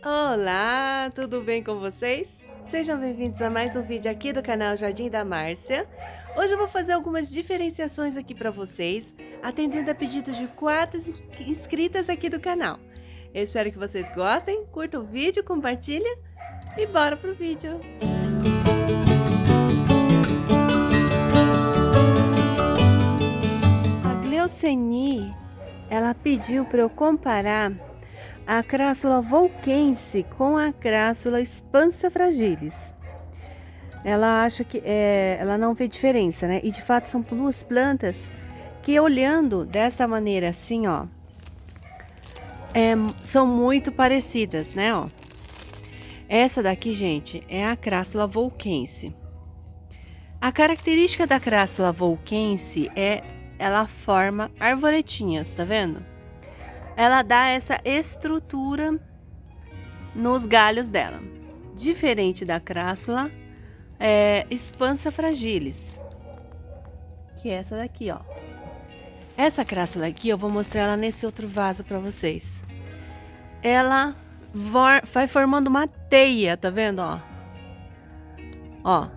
Olá, tudo bem com vocês? Sejam bem-vindos a mais um vídeo aqui do canal Jardim da Márcia. Hoje eu vou fazer algumas diferenciações aqui para vocês, atendendo a pedido de 4 inscritas aqui do canal. Eu espero que vocês gostem, curtam o vídeo, compartilhem e bora pro vídeo! A Gleuceni, ela pediu para eu comparar a Crassula volquense com a Crassula expansa fragilis. Ela acha que ela não vê diferença, né? E de fato são duas plantas que, olhando dessa maneira assim, ó, são muito parecidas, né? Ó. Essa daqui, gente, é a Crassula volquense. A característica da Crassula volquense ela forma arvoretinhas, tá vendo? Ela dá essa estrutura nos galhos dela, diferente da Crassula expansa fragilis, que é essa daqui, ó. Essa Crassula aqui, eu vou mostrar ela nesse outro vaso para vocês. Ela vai formando uma teia, tá vendo, ó? Ó,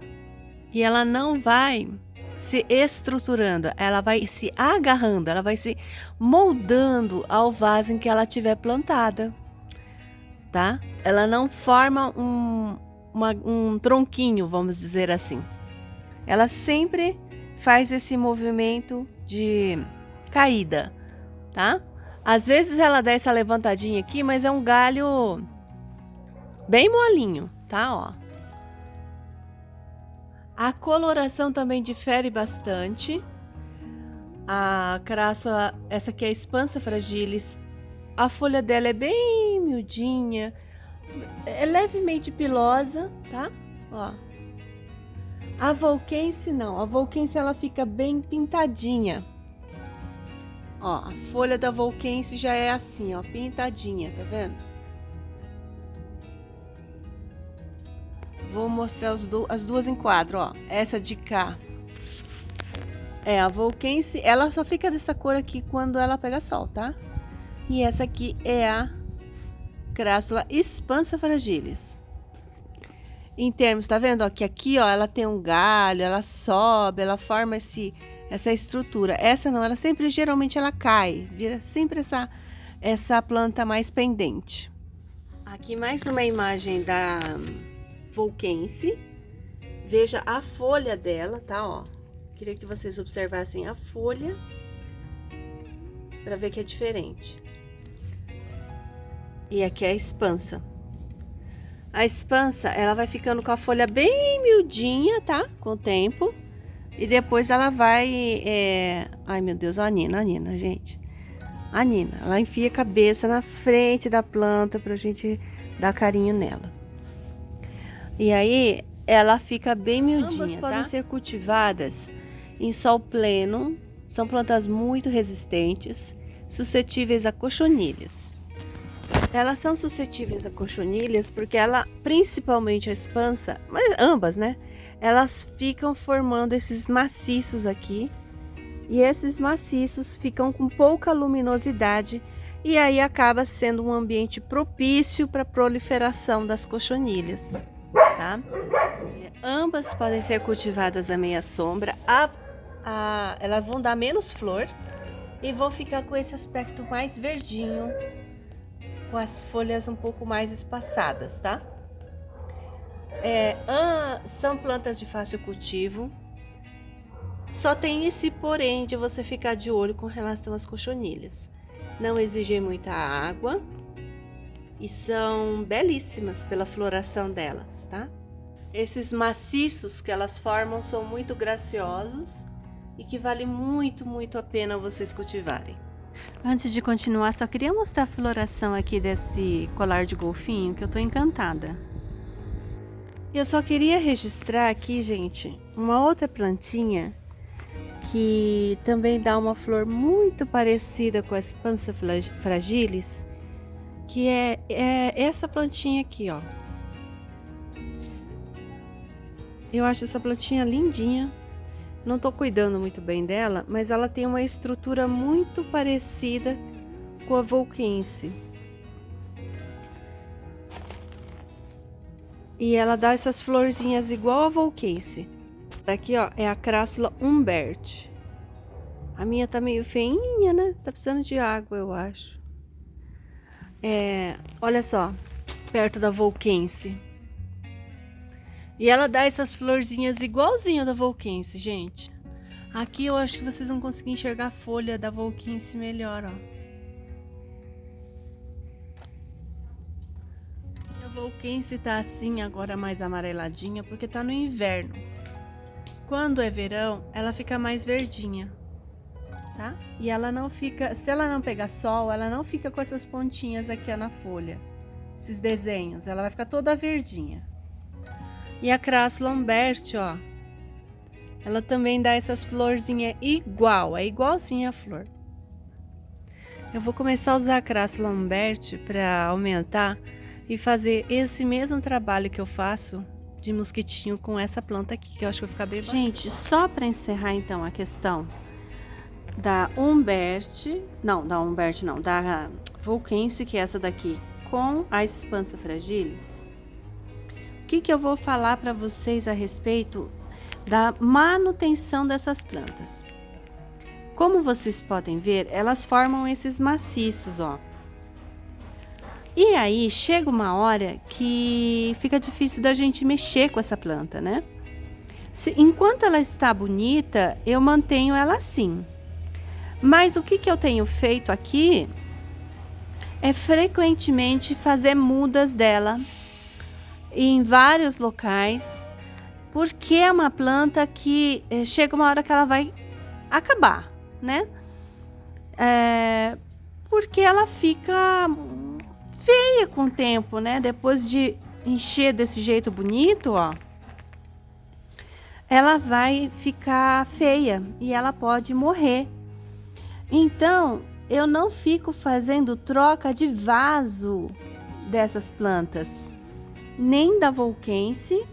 e ela não vai se estruturando, ela vai se agarrando, ela vai se moldando ao vaso em que ela tiver plantada, tá? Ela não forma um tronquinho, vamos dizer assim. Ela sempre faz esse movimento de caída, tá? Às vezes ela dá essa levantadinha aqui, mas é um galho bem molinho, tá? Ó. A coloração também difere bastante. A Crassula, essa aqui é a expansa fragilis, a folha dela é bem miudinha, é levemente pilosa, tá? Ó. A volquense não, a volquense ela fica bem pintadinha. Ó, a folha da volquense já é assim, ó, pintadinha, tá vendo? Vou mostrar as duas em quadro, ó. Essa de cá é a volquense, ela só fica dessa cor aqui quando ela pega sol, tá? E essa aqui é a Crassula expansa fragilis. Em termos, tá vendo, ó, que aqui, ó, ela tem um galho, ela sobe, ela forma essa estrutura. Essa não, ela sempre, geralmente ela cai, vira sempre essa planta mais pendente. Aqui mais uma imagem da volquense. Veja a folha dela, tá, ó. Queria que vocês observassem a folha para ver que é diferente. E aqui é a expansa. A expansa, ela vai ficando com a folha bem miudinha, tá? Com o tempo. E depois ela vai... Ai, meu Deus, ó, a Nina, gente. A Nina, ela enfia a cabeça na frente da planta pra gente dar carinho nela. E aí, ela fica bem miudinha. Ambas podem ser cultivadas em sol pleno. São plantas muito resistentes, suscetíveis a cochonilhas. Elas são suscetíveis a cochonilhas porque principalmente a expansa, mas ambas, né? Elas ficam formando esses maciços aqui. E esses maciços ficam com pouca luminosidade. E aí acaba sendo um ambiente propício para a proliferação das cochonilhas. Tá? Ambas podem ser cultivadas à meia sombra. Elas vão dar menos flor e vão ficar com esse aspecto mais verdinho, com as folhas um pouco mais espaçadas, tá? São plantas de fácil cultivo. Só tem esse porém de você ficar de olho com relação às cochonilhas. Não exigem muita água. E são belíssimas pela floração delas, tá? Esses maciços que elas formam são muito graciosos e que vale muito, muito a pena vocês cultivarem. Antes de continuar, só queria mostrar a floração aqui desse colar de golfinho, que eu tô encantada. Eu só queria registrar aqui, gente, uma outra plantinha que também dá uma flor muito parecida com a expansa fragilis, que é essa plantinha aqui, ó. Eu acho essa plantinha lindinha. Não tô cuidando muito bem dela, mas ela tem uma estrutura muito parecida com a volquense. E ela dá essas florzinhas igual a Volquense. Daqui, ó, é a Crassula Humbert. A minha tá meio feinha, né? Tá precisando de água, eu acho. Olha só, perto da Volquense. E ela dá essas florzinhas igualzinho da Volquense, gente. Aqui eu acho que vocês vão conseguir enxergar a folha da Volquense melhor, ó. A Volquense tá assim agora mais amareladinha porque tá no inverno. Quando é verão, ela fica mais verdinha, tá? E ela não fica, se ela não pegar sol, ela não fica com essas pontinhas aqui ó, na folha. Esses desenhos, ela vai ficar toda verdinha. E a Crassula Humbert, ó, ela também dá essas florzinhas igual, é igualzinha a flor. Eu vou começar a usar a Crassula Humbert para aumentar e fazer esse mesmo trabalho que eu faço de mosquitinho com essa planta aqui, que eu acho que vai ficar bem bacana. Gente, só para encerrar então a questão da Humbert, da Volquense, que é essa daqui, com a Expansa Fragilis. O que eu vou falar para vocês a respeito da manutenção dessas plantas? Como vocês podem ver, elas formam esses maciços, ó. E aí chega uma hora que fica difícil da gente mexer com essa planta, né? Enquanto ela está bonita, eu mantenho ela assim. Mas o que eu tenho feito aqui é frequentemente fazer mudas dela em vários locais, porque é uma planta que chega uma hora que ela vai acabar, né? Porque ela fica feia com o tempo, né? Depois de encher desse jeito bonito, ó, ela vai ficar feia e ela pode morrer. Então, eu não fico fazendo troca de vaso dessas plantas, nem da Volquense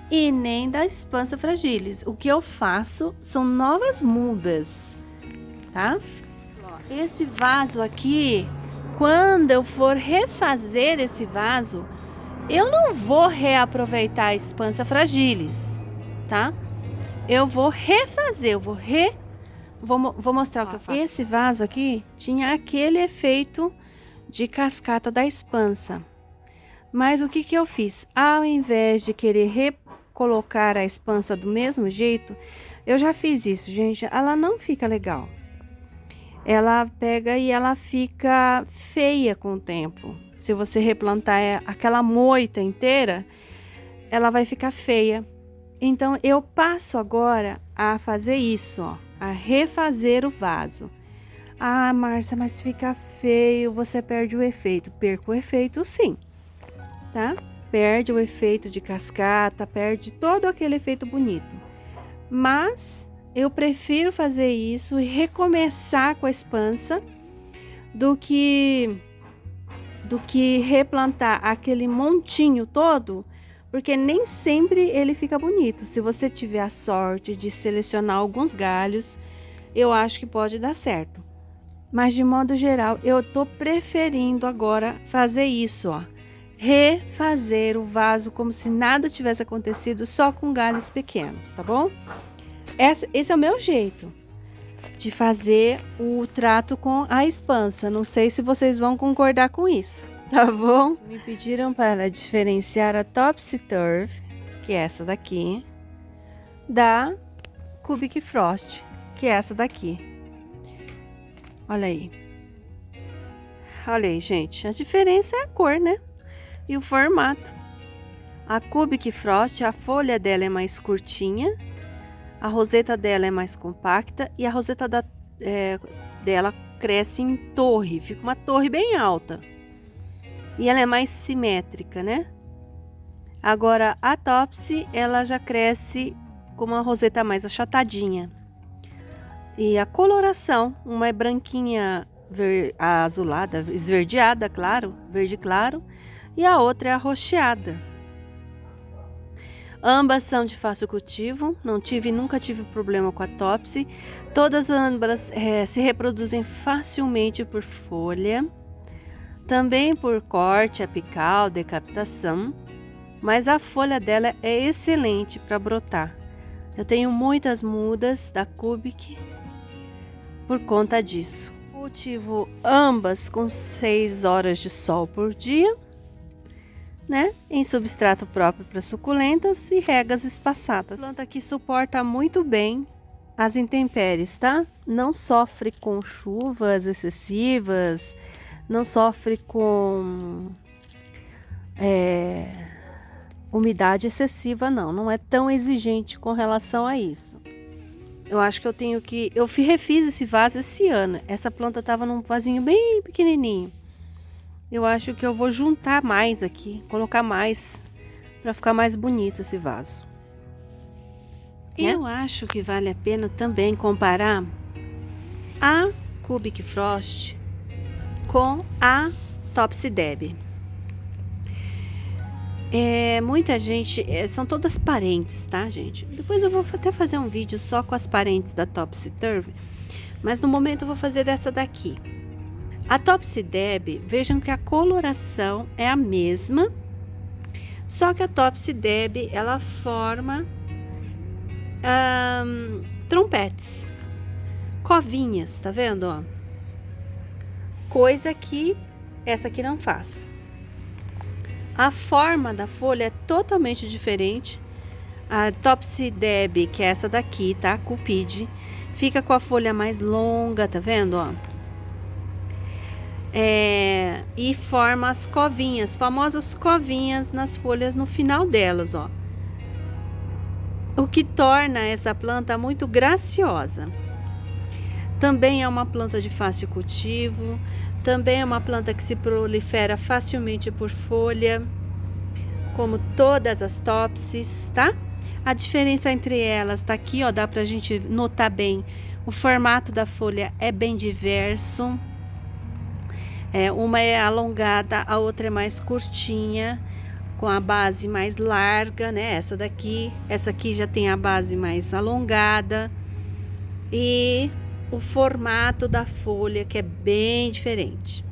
e nem da Expansa Fragilis. O que eu faço são novas mudas, tá? Esse vaso aqui, quando eu for refazer esse vaso, eu não vou reaproveitar a Expansa Fragilis, tá? Eu vou refazer, vou mostrar o que eu faço. Esse vaso aqui tinha aquele efeito de cascata da Expansa. Mas o que eu fiz? Ao invés de querer recolocar a Expansa do mesmo jeito, eu já fiz isso, gente. Ela não fica legal. Ela pega e ela fica feia com o tempo. Se você replantar aquela moita inteira, ela vai ficar feia. Então, eu passo agora a fazer isso, ó, a refazer o vaso. Ah, Márcia, mas fica feio, você perde o efeito. Perco o efeito, sim, tá? Perde o efeito de cascata, perde todo aquele efeito bonito. Mas eu prefiro fazer isso e recomeçar com a Expansa do que replantar aquele montinho todo, porque nem sempre ele fica bonito. Se você tiver a sorte de selecionar alguns galhos, eu acho que pode dar certo. Mas de modo geral, eu tô preferindo agora fazer isso, ó. Refazer o vaso como se nada tivesse acontecido, só com galhos pequenos, tá bom? Esse é o meu jeito de fazer o trato com a Expansa. Não sei se vocês vão concordar com isso, tá bom? Me pediram para diferenciar a Topsy Turvy, que é essa daqui, da Cubic Frost, que é essa daqui. Olha aí. Olha aí, gente. A diferença é a cor, né? E o formato. A Cubic Frost, a folha dela é mais curtinha, a roseta dela é mais compacta e a roseta dela cresce em torre, fica uma torre bem alta. E ela é mais simétrica, né? Agora, a Topsy, ela já cresce com uma roseta mais achatadinha. E a coloração, uma é branquinha azulada, esverdeada, claro, verde claro, e a outra é arroxeada. Ambas são de fácil cultivo, nunca tive problema com a Topsy. Todas ambas se reproduzem facilmente por folha, também por corte apical, decapitação. mas a folha dela é excelente para brotar. Eu tenho muitas mudas da Cubic por conta disso. Cultivo ambas com 6 horas de sol por dia, né? Em substrato próprio para suculentas e regas espaçadas. A planta aqui suporta muito bem as intempéries, tá? Não sofre com chuvas excessivas, não sofre com umidade excessiva, não é tão exigente com relação a isso. Eu acho que eu refiz esse vaso esse ano. Essa planta tava num vasinho bem pequenininho. Eu acho que eu vou juntar mais aqui, colocar mais para ficar mais bonito esse vaso. Eu acho que vale a pena também comparar a Cubic Frost com a Topsy Deb. Muita gente, são todas parentes, tá, gente? Depois eu vou até fazer um vídeo só com as parentes da Topsy Turvy, mas no momento eu vou fazer dessa daqui. A Topsy Deb, vejam que a coloração é a mesma, só que a Topsy Deb, ela forma trompetes, covinhas, tá vendo, ó? Coisa que essa aqui não faz. A forma da folha é totalmente diferente. A Topsy Deb, que é essa daqui, tá? Cupid, fica com a folha mais longa, tá vendo, ó? E forma as covinhas, famosas covinhas nas folhas no final delas, ó. O que torna essa planta muito graciosa. Também é uma planta de fácil cultivo, também é uma planta que se prolifera facilmente por folha, como todas as Topsies, tá? A diferença entre elas tá aqui, ó, dá pra gente notar bem. O formato da folha é bem diverso. Uma é alongada, a outra é mais curtinha, com a base mais larga, né? Essa aqui já tem a base mais alongada. E o formato da folha que é bem diferente,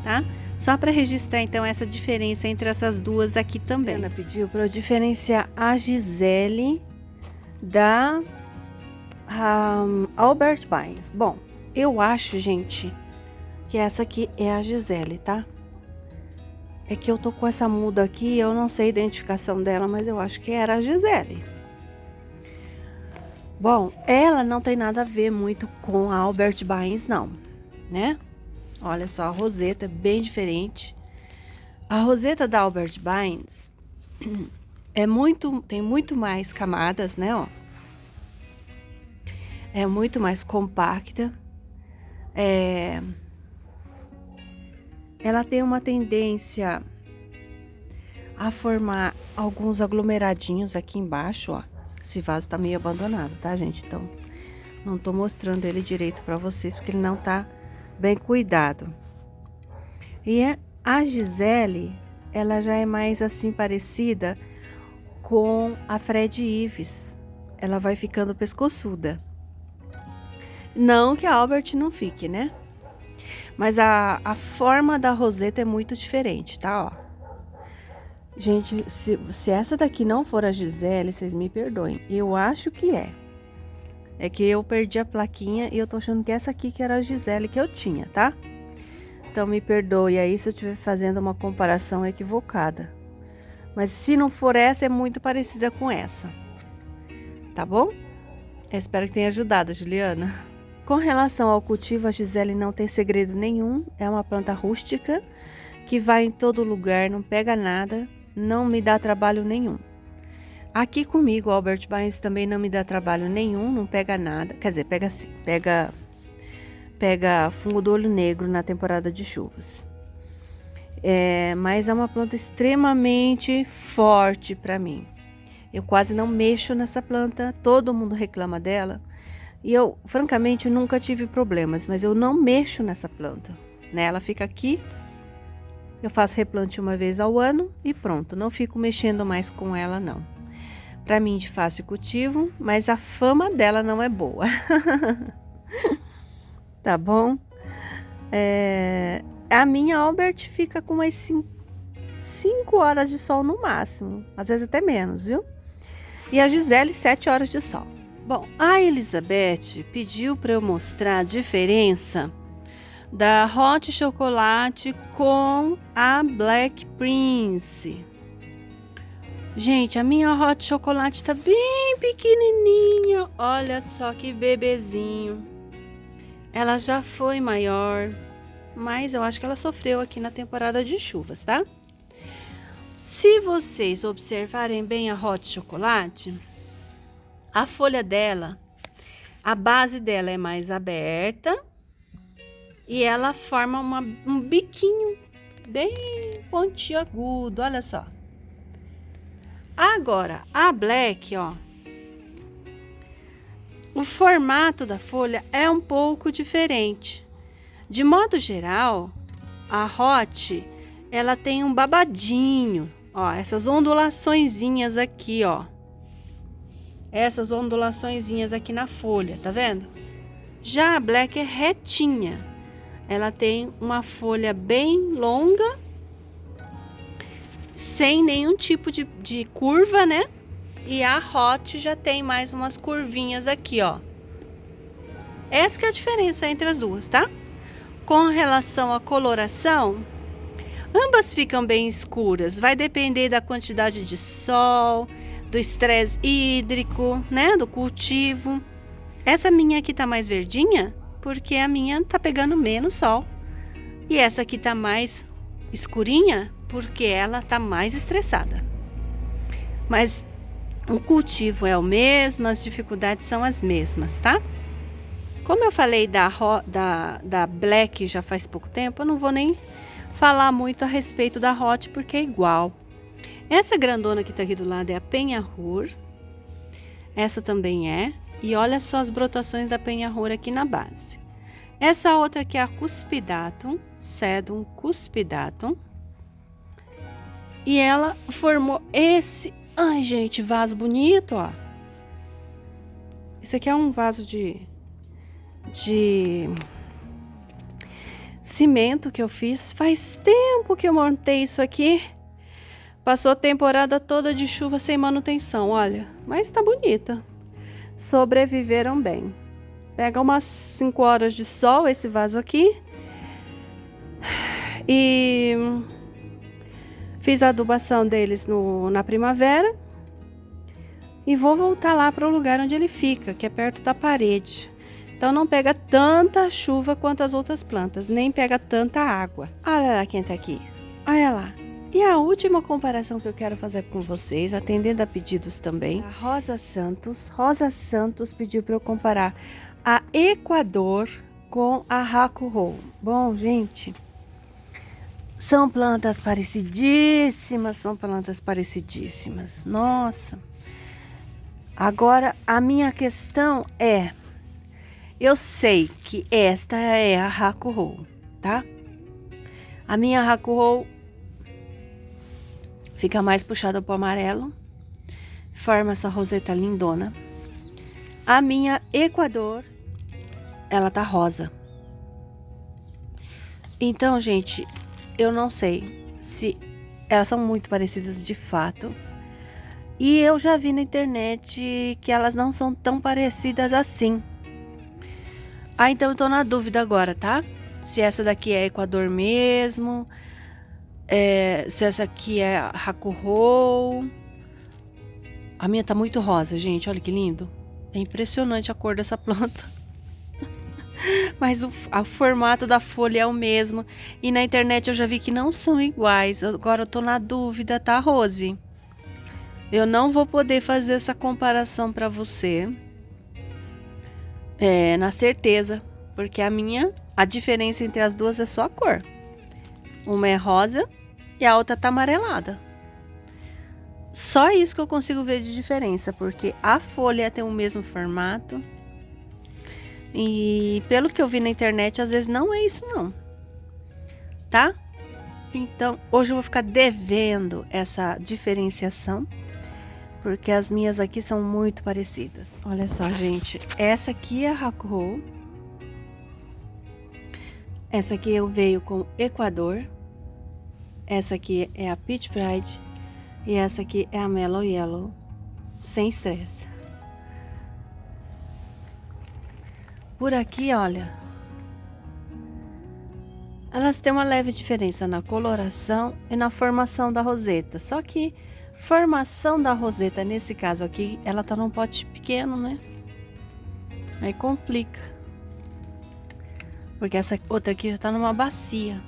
tá? Só para registrar então essa diferença entre essas duas aqui também. Ana pediu para eu diferenciar a Gisele da Albert Bynes. Bom, eu acho, gente, que essa aqui é a Gisele, tá? É que eu tô com essa muda aqui, eu não sei a identificação dela, mas eu acho que era a Gisele. Bom, ela não tem nada a ver muito com a Albert Bynes, não, né? Olha só, a roseta é bem diferente. A roseta da Albert Bynes tem muito mais camadas, né, ó. É muito mais compacta. Ela tem uma tendência a formar alguns aglomeradinhos aqui embaixo, ó. Esse vaso tá meio abandonado, tá, gente? Então, não tô mostrando ele direito pra vocês, porque ele não tá bem cuidado. E a Gisele, ela já é mais assim parecida com a Fred Ives. Ela vai ficando pescoçuda. Não que a Albert não fique, né? Mas a forma da roseta é muito diferente, tá? Ó. Gente, se essa daqui não for a Gisele, vocês me perdoem. Eu acho que é. É que eu perdi a plaquinha e eu tô achando que essa aqui que era a Gisele que eu tinha, tá? Então me perdoe aí se eu estiver fazendo uma comparação equivocada. Mas se não for essa, é muito parecida com essa. Tá bom? Eu espero que tenha ajudado, Juliana. Com relação ao cultivo, a Gisele não tem segredo nenhum. É uma planta rústica que vai em todo lugar, não pega nada, não me dá trabalho nenhum. Aqui comigo, o Albert Bynes também não me dá trabalho nenhum, não pega nada. Quer dizer, pega sim, pega fungo do olho negro na temporada de chuvas. Mas é uma planta extremamente forte para mim. Eu quase não mexo nessa planta, todo mundo reclama dela. E eu, francamente, nunca tive problemas, mas eu não mexo nessa planta, né? Ela fica aqui, eu faço replante uma vez ao ano e pronto, não fico mexendo mais com ela, não. Para mim, de fácil cultivo, mas a fama dela não é boa. Tá bom? A minha Albert fica com umas 5 5 horas de sol no máximo, às vezes até menos, viu? E a Gisele, 7 horas de sol. Bom, a Elizabeth pediu para eu mostrar a diferença da Hot Chocolate com a Black Prince. Gente, a minha Hot Chocolate tá bem pequenininha. Olha só que bebezinho. Ela já foi maior, mas eu acho que ela sofreu aqui na temporada de chuvas, tá? Se vocês observarem bem a Hot Chocolate, a folha dela, a base dela é mais aberta e ela forma um biquinho bem pontiagudo, olha só. Agora, a Black, ó, o formato da folha é um pouco diferente. De modo geral, a Hot, ela tem um babadinho, ó, essas ondulaçõezinhas aqui, ó. Essas ondulaçõezinhas aqui na folha, tá vendo? Já a Black é retinha. Ela tem uma folha bem longa, sem nenhum tipo de curva, né? E a Hot já tem mais umas curvinhas aqui, ó. Essa que é a diferença entre as duas, tá? Com relação à coloração, ambas ficam bem escuras. Vai depender da quantidade de sol, do estresse hídrico, né? Do cultivo. Essa minha aqui tá mais verdinha, porque a minha tá pegando menos sol. E essa aqui tá mais escurinha, porque ela tá mais estressada. Mas o cultivo é o mesmo, as dificuldades são as mesmas, tá? Como eu falei da Black já faz pouco tempo, eu não vou nem falar muito a respeito da Hot, porque é igual. Essa grandona que tá aqui do lado é a Penhahur. Essa também é. E olha só as brotações da Penhahur aqui na base. Essa outra aqui é a Cuspidatum, Sedum Cuspidatum. E ela formou esse, ai gente, vaso bonito, ó. Esse aqui é um vaso de cimento que eu fiz. Faz tempo que eu montei isso aqui. Passou a temporada toda de chuva sem manutenção, olha. Mas tá bonita. Sobreviveram bem. Pega umas 5 horas de sol esse vaso aqui. E fiz a adubação deles na primavera. E vou voltar lá para o lugar onde ele fica, que é perto da parede. Então não pega tanta chuva quanto as outras plantas, nem pega tanta água. Olha lá quem tá aqui. Olha lá. E a última comparação que eu quero fazer com vocês, atendendo a pedidos também, a Rosa Santos. Rosa Santos pediu para eu comparar a Equador com a Hakuho. Bom, gente, são plantas parecidíssimas, Nossa. Agora, a minha questão é, eu sei que esta é a Hakuho, tá? A minha Hakuho fica mais puxada pro amarelo, forma essa roseta lindona. A minha Equador, ela tá rosa. Então, gente, eu não sei se elas são muito parecidas de fato. E eu já vi na internet que elas não são tão parecidas assim. Ah, então eu tô na dúvida agora, tá? Se essa daqui é Equador mesmo, se essa aqui é Hakuho. A minha tá muito rosa, gente, olha que lindo. É impressionante a cor dessa planta. Mas o formato da folha é o mesmo. E na internet eu já vi que não são iguais. Agora eu tô na dúvida, tá, Rose? Eu não vou poder fazer essa comparação para você, na certeza, porque a diferença entre as duas é só a cor. Uma é rosa e a outra tá amarelada. Só isso que eu consigo ver de diferença, porque a folha tem o mesmo formato. E pelo que eu vi na internet, às vezes não é isso não, tá? Então, hoje eu vou ficar devendo essa diferenciação, porque as minhas aqui são muito parecidas. Olha só, gente. Essa aqui é a Hakuho. Essa aqui eu veio com Equador. Essa aqui é a Peach Pride e essa aqui é a Mellow Yellow, sem estresse. Por aqui, olha, elas têm uma leve diferença na coloração e na formação da roseta. Só que formação da roseta, nesse caso aqui, ela tá num pote pequeno, né? Aí complica. Porque essa outra aqui já tá numa bacia.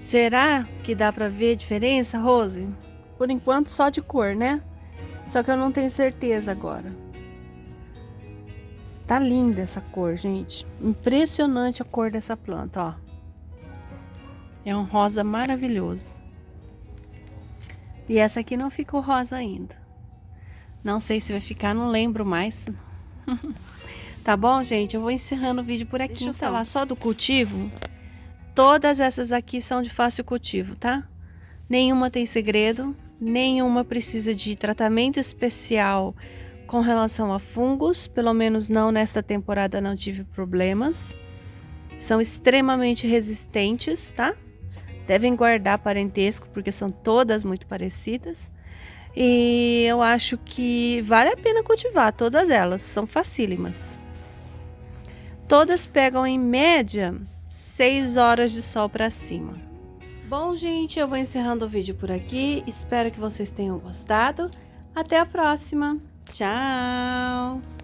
Será que dá pra ver a diferença, Rose? Por enquanto só de cor, né? Só que eu não tenho certeza agora. Tá linda essa cor, gente. Impressionante a cor dessa planta, ó. É um rosa maravilhoso. E essa aqui não ficou rosa ainda. Não sei se vai ficar, não lembro mais. Tá bom, gente? Eu vou encerrando o vídeo por aqui. Deixa eu falar só do cultivo. Todas essas aqui são de fácil cultivo, tá? Nenhuma tem segredo, nenhuma precisa de tratamento especial com relação a fungos, pelo menos não nesta temporada não tive problemas. São extremamente resistentes, tá? Devem guardar parentesco porque são todas muito parecidas. E eu acho que vale a pena cultivar todas elas, são facílimas. Todas pegam em média 6 horas de sol para cima. Bom, gente, eu vou encerrando o vídeo por aqui. Espero que vocês tenham gostado. Até a próxima. Tchau!